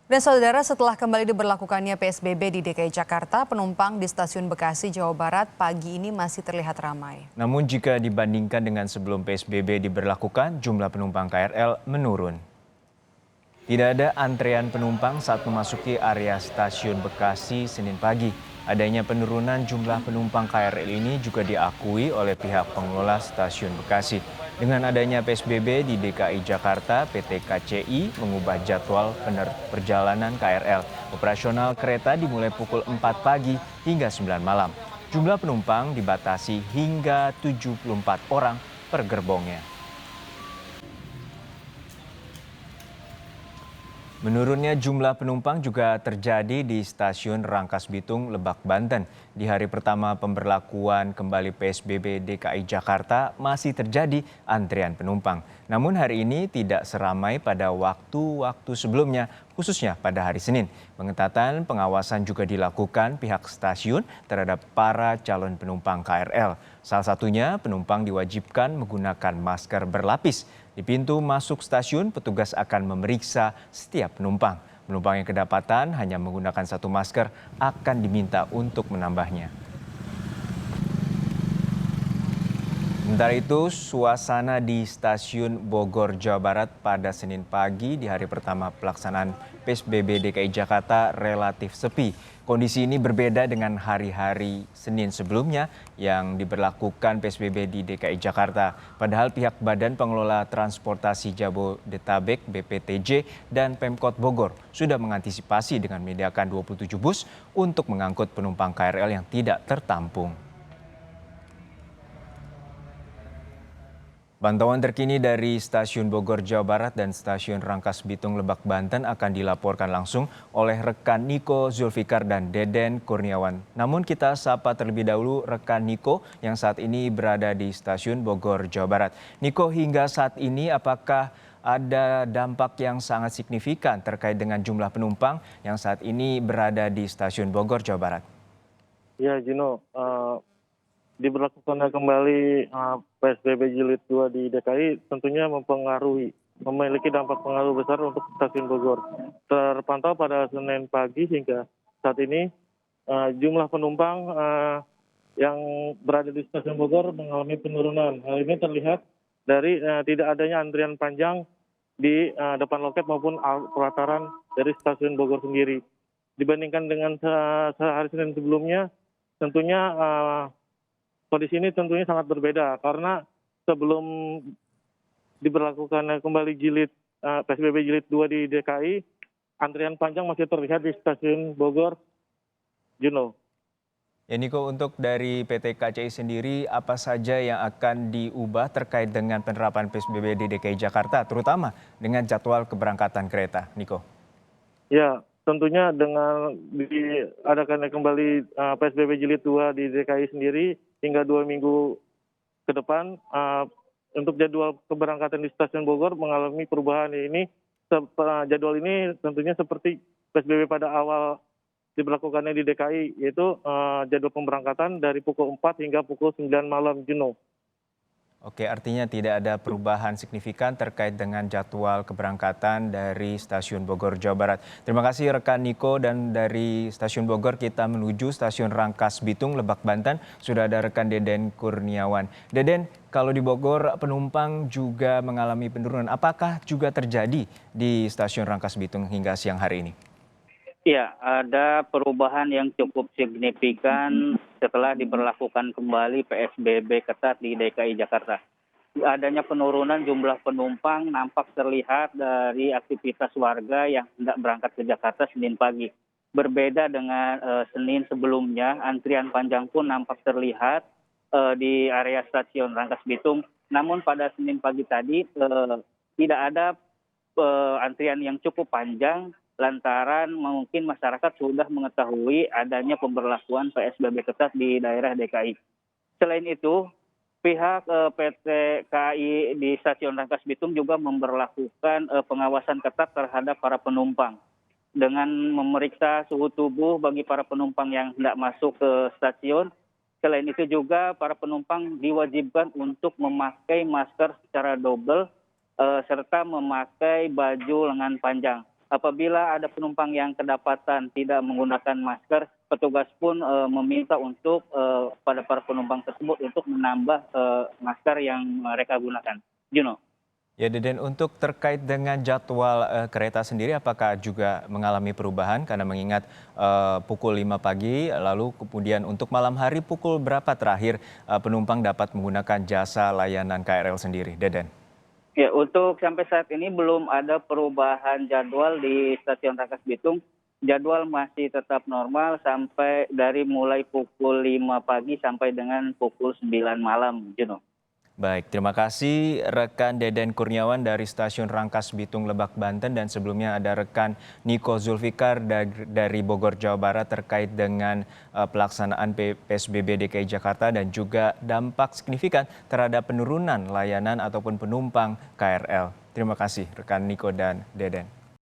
Dan saudara, setelah kembali diberlakukannya PSBB di DKI Jakarta, penumpang di stasiun Bekasi, Jawa Barat pagi ini masih terlihat ramai. Namun jika dibandingkan dengan sebelum PSBB diberlakukan, jumlah penumpang KRL menurun. Tidak ada antrean penumpang saat memasuki area stasiun Bekasi Senin pagi. Adanya penurunan jumlah penumpang KRL ini juga diakui oleh pihak pengelola stasiun Bekasi. Dengan adanya PSBB di DKI Jakarta, PT KCI mengubah jadwal perjalanan KRL. Operasional kereta dimulai pukul 4 pagi hingga 9 malam. Jumlah penumpang dibatasi hingga 74 orang per gerbongnya. Menurunnya jumlah penumpang juga terjadi di stasiun Rangkas Bitung, Lebak, Banten. Di hari pertama pemberlakuan kembali PSBB DKI Jakarta masih terjadi antrian penumpang. Namun hari ini tidak seramai pada waktu-waktu sebelumnya, khususnya pada hari Senin. Pengetatan pengawasan juga dilakukan pihak stasiun terhadap para calon penumpang KRL. Salah satunya penumpang diwajibkan menggunakan masker berlapis. Di pintu masuk stasiun, petugas akan memeriksa setiap penumpang. Penumpang yang kedapatan hanya menggunakan satu masker akan diminta untuk menambahnya. Sementara itu, suasana di stasiun Bogor, Jawa Barat pada Senin pagi di hari pertama pelaksanaan PSBB DKI Jakarta relatif sepi. Kondisi ini berbeda dengan hari-hari Senin sebelumnya yang diberlakukan PSBB di DKI Jakarta. Padahal pihak Badan Pengelola Transportasi Jabodetabek (BPTJ) dan Pemkot Bogor sudah mengantisipasi dengan menyediakan 27 bus untuk mengangkut penumpang KRL yang tidak tertampung. Pantauan terkini dari Stasiun Bogor, Jawa Barat dan Stasiun Rangkas Bitung, Lebak, Banten akan dilaporkan langsung oleh rekan Niko Zulfikar dan Deden Kurniawan. Namun kita sapa terlebih dahulu rekan Niko yang saat ini berada di Stasiun Bogor, Jawa Barat. Niko, hingga saat ini apakah ada dampak yang sangat signifikan terkait dengan jumlah penumpang yang saat ini berada di Stasiun Bogor, Jawa Barat? Ya, Gino, diberlakukannya kembali PSBB Jilid 2 di DKI tentunya memiliki dampak pengaruh besar untuk stasiun Bogor. Terpantau pada Senin pagi hingga saat ini jumlah penumpang yang berada di stasiun Bogor mengalami penurunan. Hal ini terlihat dari tidak adanya antrian panjang di depan loket maupun pelataran dari stasiun Bogor sendiri. Dibandingkan dengan sehari Senin sebelumnya, tentunya kondisi ini tentunya sangat berbeda karena sebelum diberlakukan kembali PSBB Jilid 2 di DKI, antrian panjang masih terlihat di stasiun Bogor, Juno. Ya Niko, untuk dari PT KCI sendiri apa saja yang akan diubah terkait dengan penerapan PSBB di DKI Jakarta, terutama dengan jadwal keberangkatan kereta, Niko? Ya, tentunya dengan diadakannya kembali PSBB Jilid 2 di DKI sendiri hingga 2 minggu ke depan, untuk jadwal keberangkatan di stasiun Bogor mengalami perubahan ini. Jadwal ini tentunya seperti PSBB pada awal diberlakukannya di DKI, yaitu jadwal pemberangkatan dari pukul 4 hingga pukul 9 malam, Juno. Oke, artinya tidak ada perubahan signifikan terkait dengan jadwal keberangkatan dari Stasiun Bogor, Jawa Barat. Terima kasih rekan Niko, dan dari Stasiun Bogor kita menuju Stasiun Rangkas Bitung, Lebak, Banten. Sudah ada rekan Deden Kurniawan. Deden, kalau di Bogor penumpang juga mengalami penurunan. Apakah juga terjadi di Stasiun Rangkas Bitung hingga siang hari ini? Ya, ada perubahan yang cukup signifikan setelah diberlakukan kembali PSBB ketat di DKI Jakarta. Adanya penurunan jumlah penumpang nampak terlihat dari aktivitas warga yang hendak berangkat ke Jakarta Senin pagi. Berbeda dengan Senin sebelumnya, antrian panjang pun nampak terlihat di area stasiun Rangkas Bitung. Namun pada Senin pagi tadi tidak ada antrian yang cukup panjang, lantaran mungkin masyarakat sudah mengetahui adanya pemberlakuan PSBB ketat di daerah DKI. Selain itu, pihak PT KAI di Stasiun Rangkas Bitung juga memberlakukan pengawasan ketat terhadap para penumpang dengan memeriksa suhu tubuh bagi para penumpang yang hendak masuk ke stasiun. Selain itu juga para penumpang diwajibkan untuk memakai masker secara double serta memakai baju lengan panjang. apabila ada penumpang yang kedapatan tidak menggunakan masker, petugas pun meminta untuk pada para penumpang tersebut untuk menambah masker yang mereka gunakan. Juno. Ya, Deden, untuk terkait dengan jadwal kereta sendiri, apakah juga mengalami perubahan? Karena mengingat pukul 5 pagi, lalu kemudian untuk malam hari pukul berapa terakhir penumpang dapat menggunakan jasa layanan KRL sendiri, Deden? Ya, untuk sampai saat ini belum ada perubahan jadwal di Stasiun Rangkas Bitung. Jadwal masih tetap normal sampai dari mulai pukul 5 pagi sampai dengan pukul 9 malam, Juno. Baik, terima kasih rekan Deden Kurniawan dari Stasiun Rangkas Bitung Lebak Banten, dan sebelumnya ada rekan Niko Zulfikar dari Bogor Jawa Barat terkait dengan pelaksanaan PSBB DKI Jakarta dan juga dampak signifikan terhadap penurunan layanan ataupun penumpang KRL. Terima kasih rekan Niko dan Deden.